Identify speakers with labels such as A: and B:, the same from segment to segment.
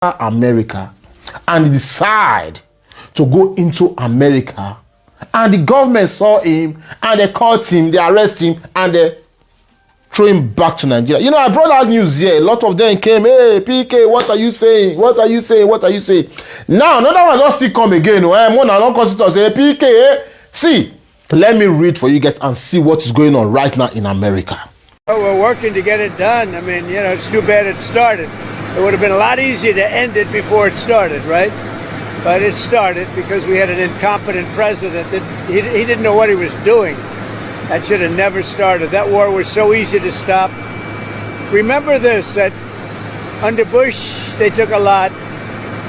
A: America and decide to go into America, and the government saw him and they caught him, they arrest him, and they throw him back to Nigeria. You know, I brought out news here. A lot of them came, hey, PK, what are you saying? What are you saying? What are you saying? Now, another one don't still come again. One don't consider say, PK, see, let me read for you guys and see what is going on right now in America.
B: Well, we're working to get it done. I mean, you know, it's too bad it started. It would have been a lot easier to end it before it started, right? But it started because we had an incompetent president that he didn't know what he was doing. That should have never started. That war was so easy to stop. Remember this, that under Bush, they took a lot.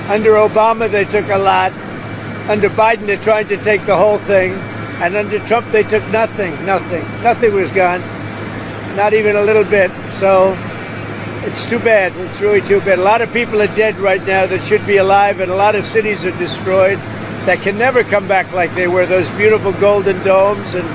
B: Under Obama, they took a lot. Under Biden, they tried to take the whole thing. And under Trump, they took nothing. Nothing was gone. Not even a little bit. So it's too bad. It's really too bad. A lot of people are dead right now that should be alive, and a lot of cities are destroyed that can never come back like they were. Those beautiful golden domes and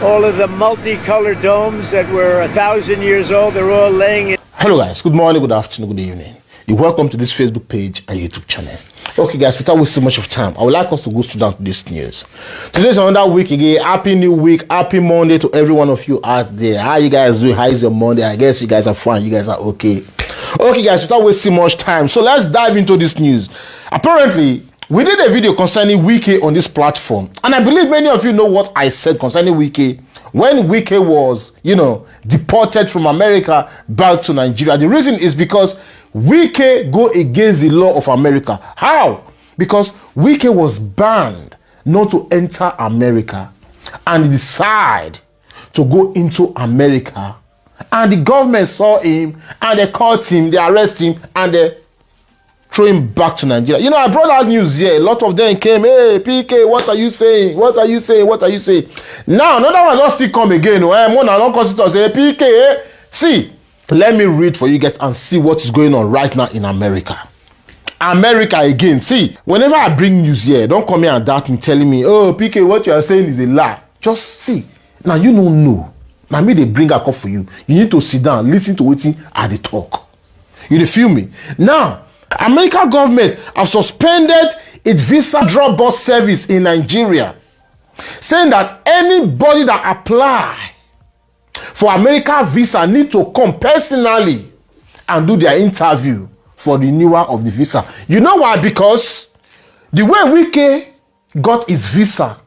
B: all of the multicolored domes that were 1,000 years old, they're all laying in. Hello
A: guys, good morning, good afternoon, good evening. You're welcome to this Facebook page and YouTube channel. Okay guys, without wasting much of time, I would like us to go straight down to this news. Today's another week again. Happy new week, happy Monday to every one of you out there. How you guys doing? How is your Monday? I guess you guys are fine, you guys are okay. Okay guys, without wasting much time, so let's dive into this news. Apparently, we did a video concerning Wike on this platform, and I believe many of you know what I said concerning Wike when Wike was, you know, deported from America back to Nigeria. The reason is because Wike go against the law of America. How? Because Wike was banned not to enter America and decide to go into America, and the government saw him and they caught him, they arrest him, and they throw him back to Nigeria. You know, I brought out news here. A lot of them came, hey, PK, what are you saying? What are you saying? What are you saying? Now, another one don't still come again. One don't consider say, PK, see, let me read for you guys and see what is going on right now in America. America again. See, whenever I bring news here, don't come here and doubt me, telling me, oh, PK, what you are saying is a lie. Just see. Now, you don't know. Now, me, they bring a cup for you. You need to sit down, listen to what I they talk. You feel me? Now, American government have suspended its visa drop-box service in Nigeria, saying that anybody that apply for American visa need to come personally and do their interview for the renewal of the visa. You know why? Because the way Wike got his visa,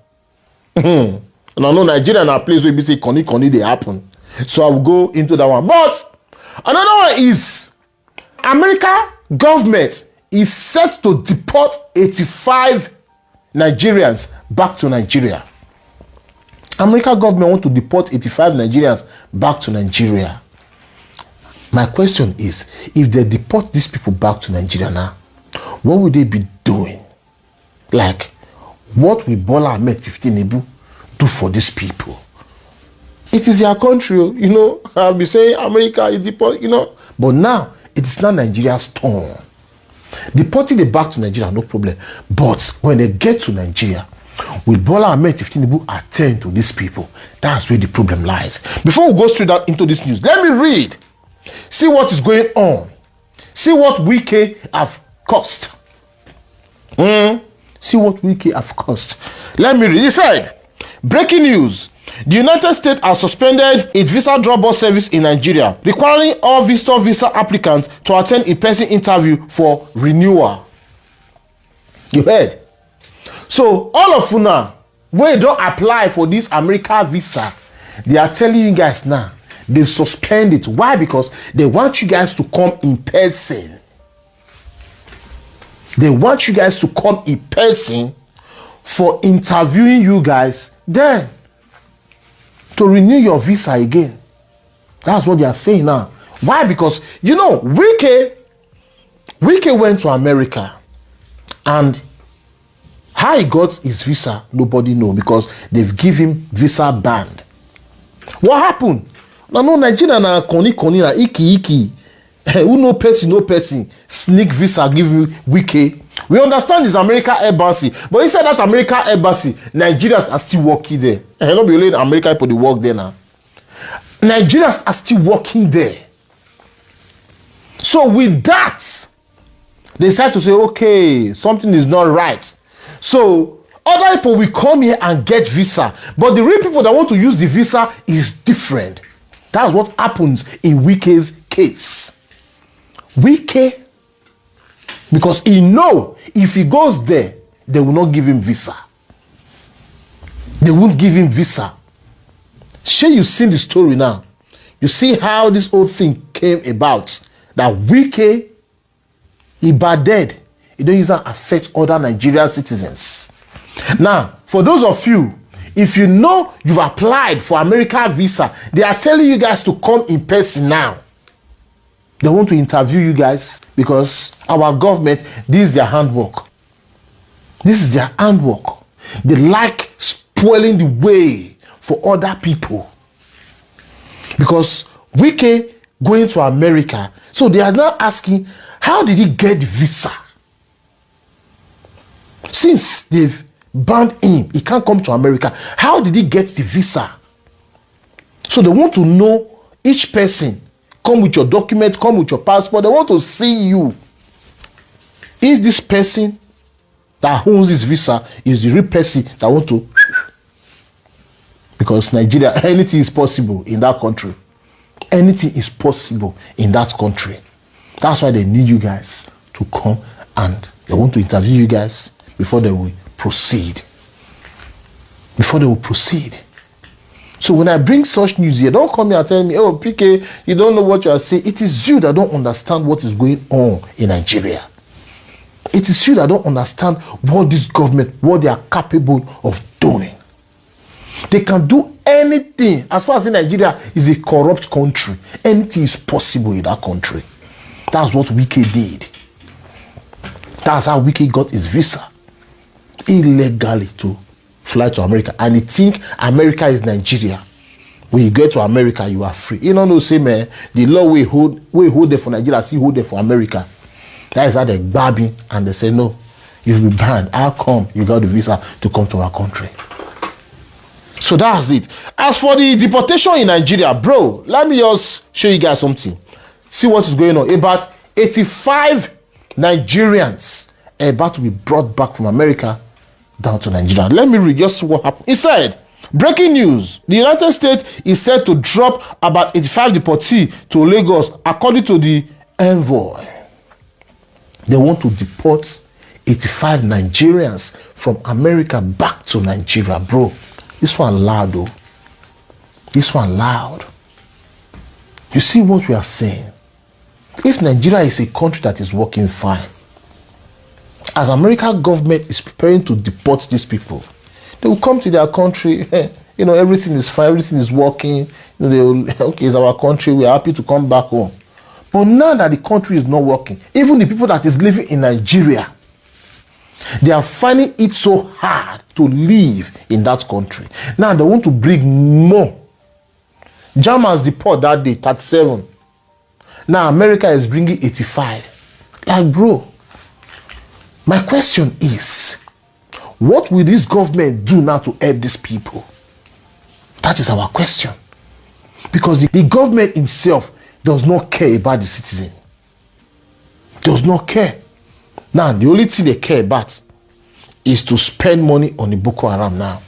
A: and I know Nigeria is a place where we say koni they happen. So I will go into that one. But another one is America government is set to deport 85 Nigerians back to Nigeria. American government want to deport 85 Nigerians back to Nigeria. My question is, if they deport these people back to Nigeria now, what would they be doing? Like, what will Bola Ahmed Tinubu do for these people? It is their country, you know. I'll be saying America is deport, you know. But now, it is not Nigeria's turn. Deporting them back to Nigeria, no problem. But when they get to Nigeria, will Bola Ahmed Tinubu attend to these people? That's where the problem lies. Before we go straight out into this news, let me read. See what is going on. See what Wike have cost. See what Wike have cost. Let me read. He said, breaking news. The United States has suspended its visa drop-box service in Nigeria, requiring all visitor visa applicants to attend in-person interview for renewal. You heard? So, all of you now, when you don't apply for this American visa, they are telling you guys now, they suspend it. Why? Because they want you guys to come in person. They want you guys to come in person for interviewing you guys. Then, to renew your visa again. That's what they are saying now. Why? Because, you know, Wike went to America, and how he got his visa, nobody know, because they've given him visa banned. What happened? No, Nigeria na koni na iki. Who no person, sneak visa give you Wike. We understand this American embassy, but inside that American embassy, Nigerians are still working there. And not be only American people they work there now. Nigerians are still working there. So with that, They decide to say, okay, something is not right. So other people will come here and get visa, but the real people that want to use the visa is different. That's what happens in Wike's case. Wike, because he know if he goes there, they will not give him visa. They won't give him visa. Sure, you've seen the story now. You see how this whole thing came about. That Wike, he bad dead. It don't even affect other Nigerian citizens. Now, for those of you, if you know you've applied for America visa, they are telling you guys to come in person now. They want to interview you guys because our government, this is their handwork. This is their handwork. They like spoiling the way for other people. Because Wike going to America, so they are now asking, how did he get the visa? Since they've banned him, he can't come to America. How did he get the visa? So they want to know each person. Come with your document, come with your passport. They want to see you. If this person that owns this visa is the real person that want to, because Nigeria, anything is possible in that country. Anything is possible in that country. That's why they need you guys to come and they want to interview you guys before they will proceed. Before they will proceed. So when I bring such news here, don't come here and tell me, oh, PK, you don't know what you are saying. It is you that don't understand what is going on in Nigeria. It is you that don't understand what this government, what they are capable of doing. They can do anything. As far as in Nigeria is a corrupt country, anything is possible in that country. That's what Wike did. That's how Wike got his visa illegally to fly to America. And he think America is Nigeria. When you get to America, you are free. You know, say, man, the law we hold there for Nigeria, see hold there for America. That is how they grab him and they say, no, you'll be banned. How come you got the visa to come to our country? So that's it. As for the deportation in Nigeria, bro, let me just show you guys something. See what is going on. About 85 Nigerians are about to be brought back from America down to Nigeria. Let me read just what happened. He said, breaking news. The United States is set to drop about 85 deportees to Lagos, according to the envoy. They want to deport 85 Nigerians from America back to Nigeria, bro. This one loud, though. This one loud. You see what we are saying? If Nigeria is a country that is working fine, as American government is preparing to deport these people, they will come to their country. You know, everything is fine, everything is working. You know, they will, okay, it's our country. We are happy to come back home. But now that the country is not working, even the people that is living in Nigeria, they are finding it so hard to live in that country. Now they want to bring more. Germans deport that day 37. Now America is bringing 85. Like, bro, my question is, what will this government do now to help these people? That is our question. Because the government himself does not care about the citizen. Does not care. Now, the only thing they care about is to spend money on the Boko Haram now.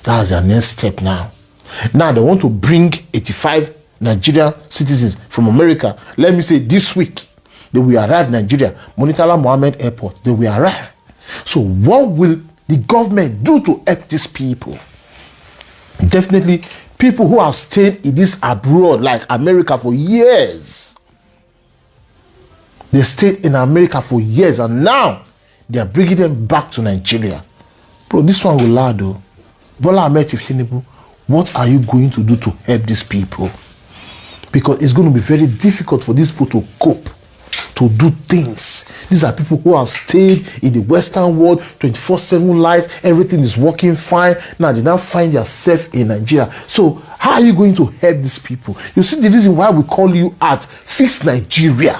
A: That's their next step now. Now, they want to bring 85 Nigerian citizens from America. Let me say this week, they will arrive in Nigeria. Murtala Mohammed Airport, they will arrive. So what will the government do to help these people? Definitely, people who have stayed in this abroad, like America, for years. They stayed in America for years, and now they are bringing them back to Nigeria. Bro, this one will loud, though. Bola Ahmed Tinubu, what are you going to do to help these people? Because it's going to be very difficult for these people to cope, to do things. These are people who have stayed in the Western world, 24/7 lives, everything is working fine. Now they now find themselves in Nigeria. So how are you going to help these people? You see the reason why we call you at Fix Nigeria.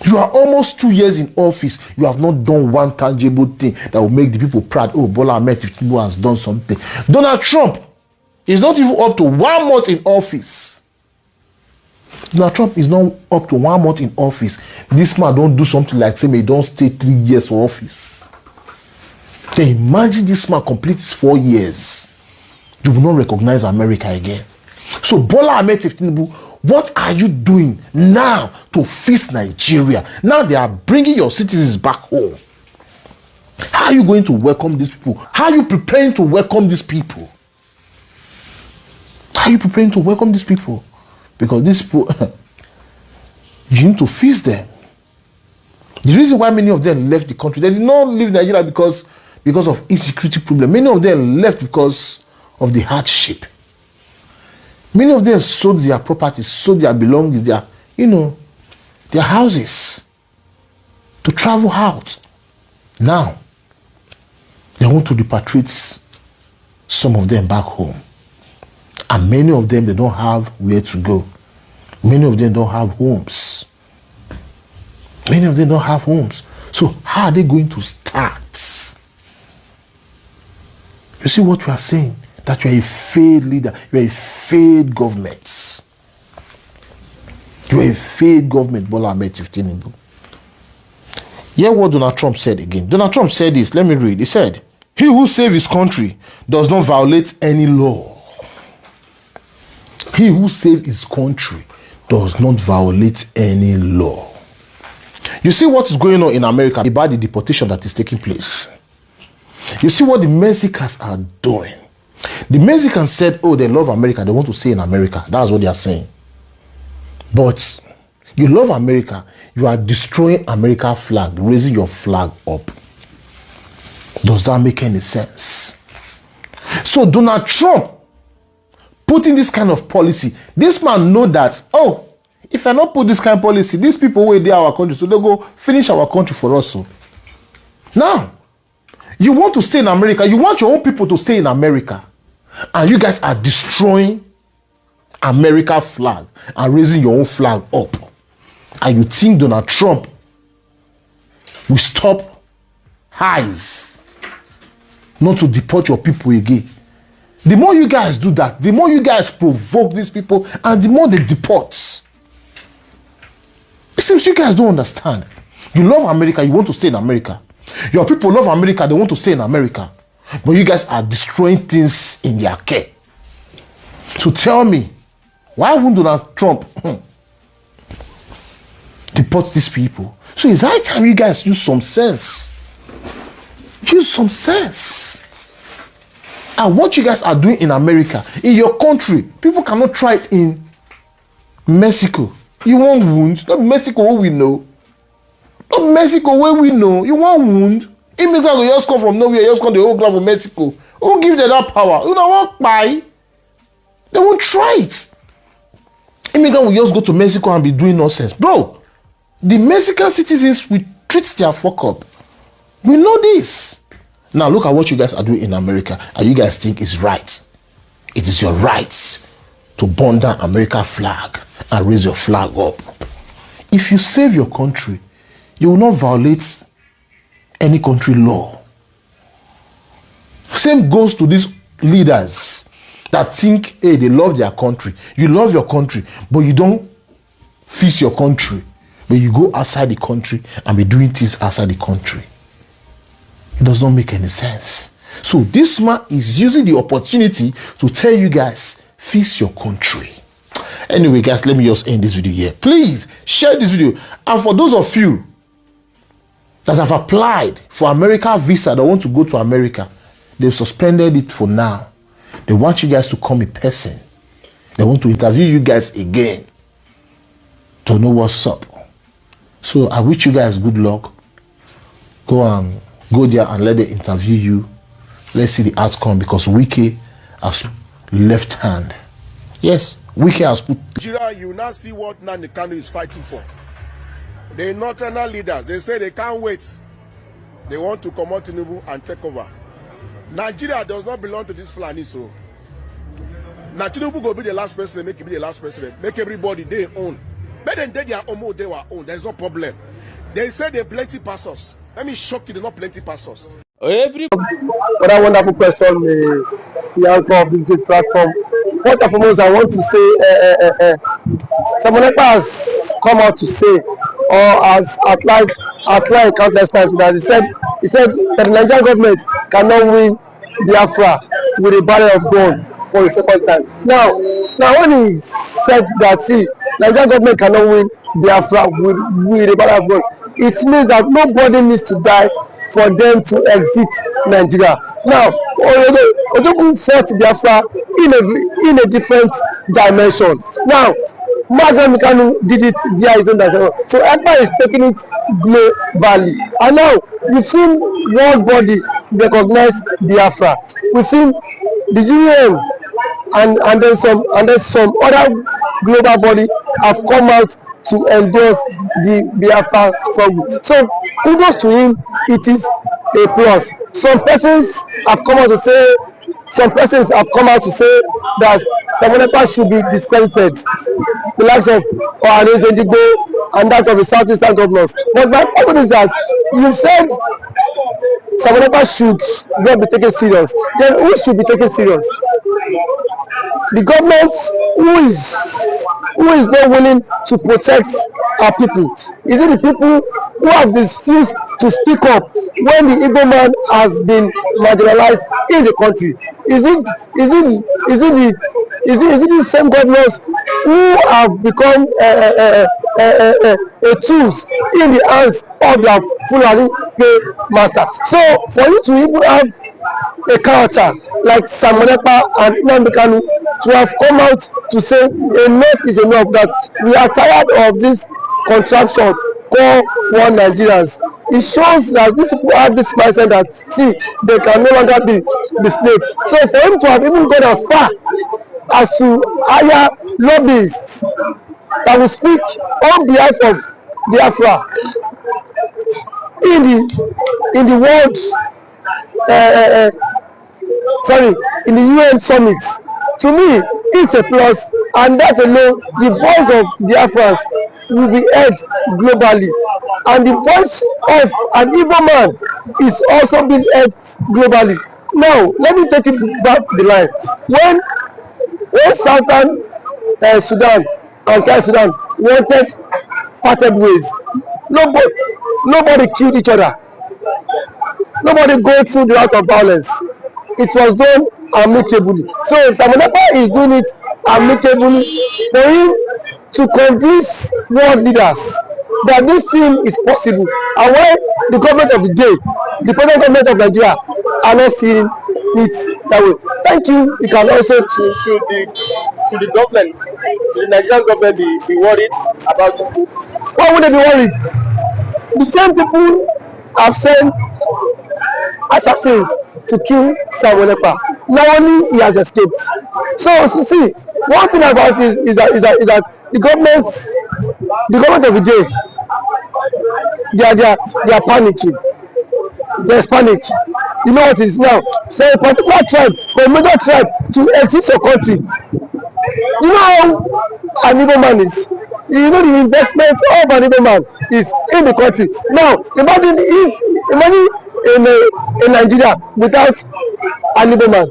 A: You are almost 2 years in office. You have not done one tangible thing that will make the people proud. Oh, Bola Ahmed Tinubu has done something. Donald Trump is not even up to 1 month in office. Donald Trump is not up to 1 month in office. This man don't do something like say, he don't stay 3 years for office. Then imagine this man complete his 4 years. You will not recognize America again. So Bola Ahmed Tinubu, what are you doing now to fix Nigeria? Now they are bringing your citizens back home. How are you going to welcome these people? How are you preparing to welcome these people? How are you preparing to welcome these people? Because these people, you need to fix them. The reason why many of them left the country, they did not leave Nigeria because of insecurity problem. Many of them left because of the hardship. Many of them sold their properties, sold their belongings, their houses to travel out. Now, they want to repatriate some of them back home. And many of them, they don't have where to go. Many of them don't have homes. Many of them don't have homes. So how are they going to start? You see what we are saying? That you are a failed leader. You are a failed government. You are a failed government, Bola Ahmed Tinubu. Hear what Donald Trump said again. Donald Trump said this. Let me read. He said, "He who saves his country does not violate any law." He who saves his country does not violate any law. You see what is going on in America about the deportation that is taking place. You see what the Mexicans are doing. The Mexicans said, oh, they love America. They want to stay in America. That's what they are saying. But you love America. You are destroying America's flag, raising your flag up. Does that make any sense? So Donald Trump putting this kind of policy, this man know that, oh, if I not put this kind of policy, these people will be our country, so they go finish our country for us. So now, you want to stay in America, you want your own people to stay in America, and you guys are destroying America's flag and raising your own flag up. And you think Donald Trump will stop eyes not to deport your people again? The more you guys do that, the more you guys provoke these people, and the more they deport. It seems you guys don't understand. You love America, you want to stay in America. Your people love America, they want to stay in America. But you guys are destroying things in their care. So tell me, why won't Donald Trump deport these people? So it's high time you guys use some sense. Use some sense. And what you guys are doing in America, in your country, people cannot try it in Mexico. You want wound? Not Mexico where we know. Not Mexico where we know. You want wound? Immigrants will just come from nowhere, just come the whole ground from Mexico. Who give them that power? You know what? Buy? They won't try it. Immigrants will just go to Mexico and be doing nonsense. Bro, the Mexican citizens will treat their fuck up. We know this. Now look at what you guys are doing in America, and you guys think it's right. It is your right to burn down America's flag and raise your flag up. If you save your country, you will not violate any country law. Same goes to these leaders that think, hey, they love their country. You love your country, but you don't fix your country. But you go outside the country and be doing things outside the country. It does not make any sense. So this man is using the opportunity to tell you guys, fix your country. Anyway, guys, let me just end this video here. Please share this video. And for those of you that have applied for America visa that want to go to America, they've suspended it for now. They want you guys to come in person. They want to interview you guys again to know what's up. So I wish you guys good luck. Go there and let them interview you. Let's see the outcome, because Wike has left hand. Yes, Wike has put.
C: Nigeria, you now see what Nnamdi Kanu is fighting for. The northern leaders, they say they can't wait. They want to come out Tinubu and take over. Nigeria does not belong to this Fulani, so now Tinubu will be the last president, make him be the last president, make everybody their own. But then they are almost they were own. There's no problem. They say they plenty pastors. Let me shock you, they're not plenty pastors.
D: What a wonderful question, the anchor of this good platform. first and foremost, I want to say Samonekpa has come out to say, or has outlined countless times that he said that the Nigerian government cannot win Biafra with a barrel of gun for the second time. Now when he said that, see, Nigerian government cannot win Biafra with a barrel of gun, it means that nobody needs to die for them to exit Nigeria. Now, Ojukwu fought Biafra in a different dimension. Now, Mazen Mikanu did it via his own dimension. So ECPA is taking it globally. And now, we've seen world body recognize Biafra. We've seen the UN and then some other global body have come out to endorse the Biafra struggle. So kudos to him, it is a plus. Some persons have come out to say that Samonekpa should be discredited, the likes of IGBO and that of the Southeastern governors. But my question is that you said Samonekpa should not be taken serious. Then who should be taken serious? The government who is not willing to protect our people? Is it the people who have refused to speak up when the Igbo man has been marginalized in the country? Is it the same governors who have become a tools in the hands of their Fulani master? So for you to even have a character like Samonekpa and Nnamdi Kanu to have come out to say enough is enough, that we are tired of this contraption called one Nigerians. It shows that these people have this mindset that, see, they can no longer be the slave. So for him to have even gone as far as to hire lobbyists that will speak on behalf of Biafra in the world in the UN summit, to me it's a plus, and that alone, the voice of Biafrans will be heard globally, and the voice of an Igbo man is also being heard globally. Now let me take it back the line. When Southern Sudan and South Sudan wanted parted ways, nobody killed each other. Nobody go through the route of violence. It was done amicably. So Samonekpa is doing it amicably for him to convince world leaders that this thing is possible. And why the government of the day, the present government of Nigeria, are not seeing it that way. Thank you. You can also to the government, to the Nigerian government, be worried about it. Why would they be worried? The same people have sent assassins to kill Samonekpa. Now only he has escaped. So see, one thing about it is that the government of the day, they are panicking. There's panic. You know what it is now? So a particular tribe, a major tribe, to exit your country. You know how an Igbo man is. You know the investment of an Igbo man is in the country. Now imagine in Nigeria without an Igbo man.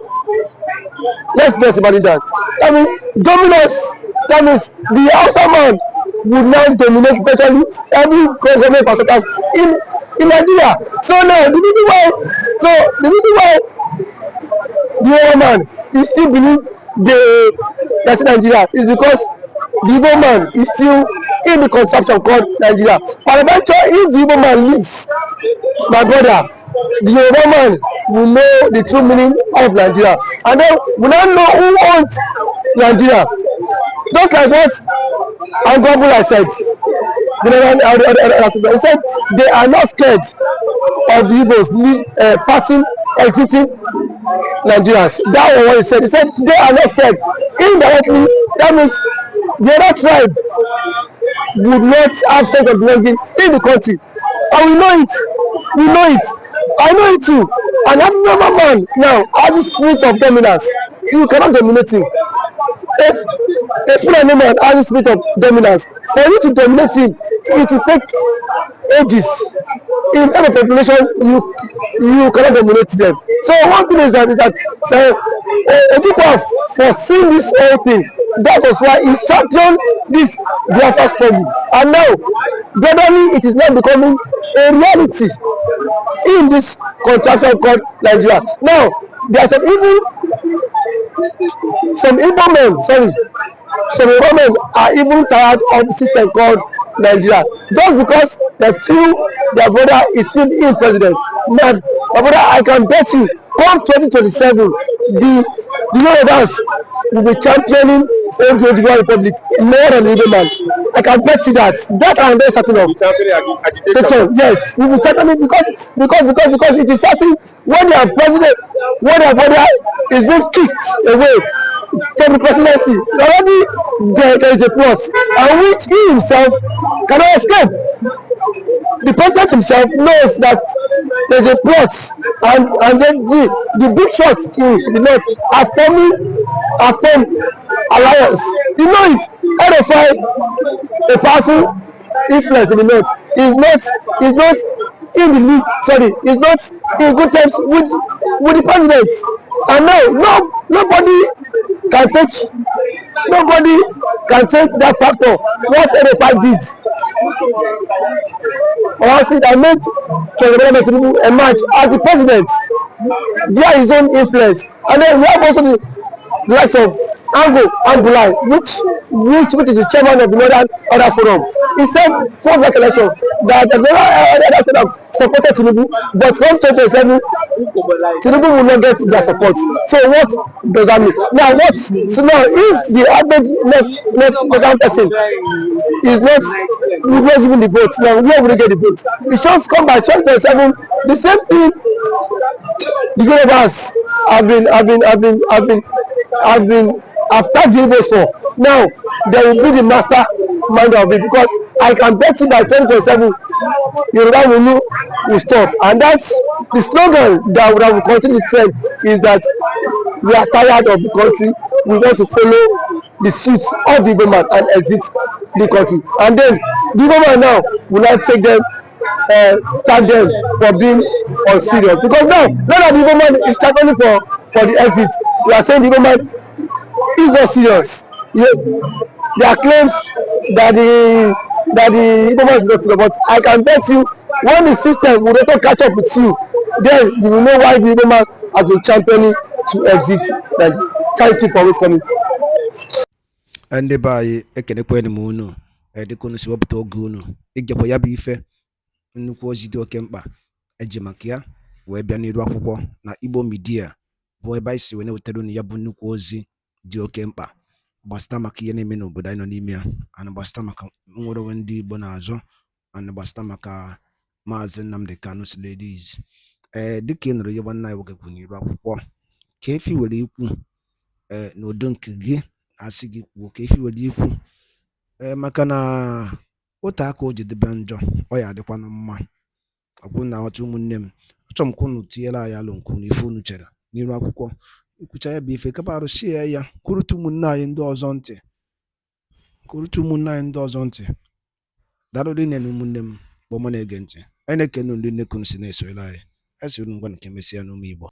D: Let's just imagine that. I mean, dominance. That means the Hausa man would now dominate virtually every government parastatals in Nigeria. So now the reason why the Igbo man is still believe that's Nigeria is because the Igbo man is still in the contraption called Nigeria. But eventually, if the Igbo man leaves, my brother, the Igbo man will know the true meaning of Nigeria, and then we now know who owns Nigeria. Just like what Angwabula said, he said they are not scared of the Igbos parting, exiting Nigerians. That was what he said. He said they are not scared. Indirectly, that means the other tribe would not have sense of belonging in the country. And we know it. I know it too. And every man now has the spirit of dominance. You cannot dominate him. If a Fulani man has the spirit of dominance, for you to dominate him, it will take ages. In terms of population, you cannot dominate them. So one thing is that so, Ojukwu foreseen this whole thing. That was why he championed this Biafra struggle. And now, gradually, it is now becoming a reality in this contraction called Nigeria. Now, there are some Igbo men, sorry, some Igbo men are even tired of the system called Nigeria. Just because they feel their brother is still in president. Now, my brother, I can bet you, come 2027, the Yorubas will be championing old Yoruba Republic more than the Igbo man. I can bet you that. That I am very certain of. Yes, we will championing because it is certain when their president, when their brother is being kicked away from the presidency, already there is a plot, and which he himself cannot escape. The president himself knows that there's a plot, and then the big shots in the north are formed alliance. You know it. RFI, a powerful influence in the north, is not in the league. Sorry, is not in good terms with the president. And now nobody can take that factor. What RFI did. Or see that made President Tinubu emerge as the president via his own influence. And then we have also the likes of Ango Ambulai, which is the chairman of the Northern Others Forum. He said post that election that the Northern Others Forum supported Tinubu, but from 2027 Tinubu will not get their support. So what does that mean? Now if the average Northern person is not given the vote, now where will they get the vote? It just come by 2027. The same thing the Yorubas have tagged the Igbos for. Now they will be the mastermind of it, because I can bet you by 2027 Yoruba will stop. And that's the slogan that will continue to trend, is that we are tired of the country, we want to follow the suit of the Igbo man and exit the country. And then the Igbo man now will not take them, tag them for being unserious, because now that the Igbo man is championing for the exit, we are saying the Igbo man is not serious. There are claims that the Igbo man is not serious, but I can bet you when the system will not catch up with you, then you will know why the Igbo man has been championing to exit. Thank you for always coming.
E: Ndị be anyị ekenekwanụ m unu dịka unu si wepụta oge unu ịgekwa ya bụ ife nnukwu ozi dị oke mkpa eji maka ya wee bịa n'iru akwụkwọ na Igbo Media, bụ ebe anyị si wee na-wetara unu ya bụ nnukwu ozi dị oke mkpa gbasịta maka ihe na-eme n'obodo anyị nọ n'ime ya, ana gbasịta maka nwere onwe ndị Igbo na-azọ, ana gbasịta maka Maazị Nnamdi Kanu Ladies. Dịka ị nụrụ ihe nwanne anyị nwoke kwuru n'iru akwụkwọ, ka efi were ikwu n'udo nke gị asị gị kwuo, ka efi were ikwu maka na otu aka o jedebe njọ ọ ya adịkwanụ mma. Ọgwụ na aghọta ụmụnne m, achọrọ m ka unu tinyere anyị alụ nke unu ife unu chere n'iru akwụkwọ, ikwucha ya bụ ife kapa arụsie ya, kwurute ụmụnne anyị ndị ọzọ ntị, daalụ dị nne na ụmụnne m bụ ọma na-ege ntị. Anyị na-ekene ndị nnekunu si na-esoyere anyị, esi unu ngwa nke mesịa n'ụmụ Igbo.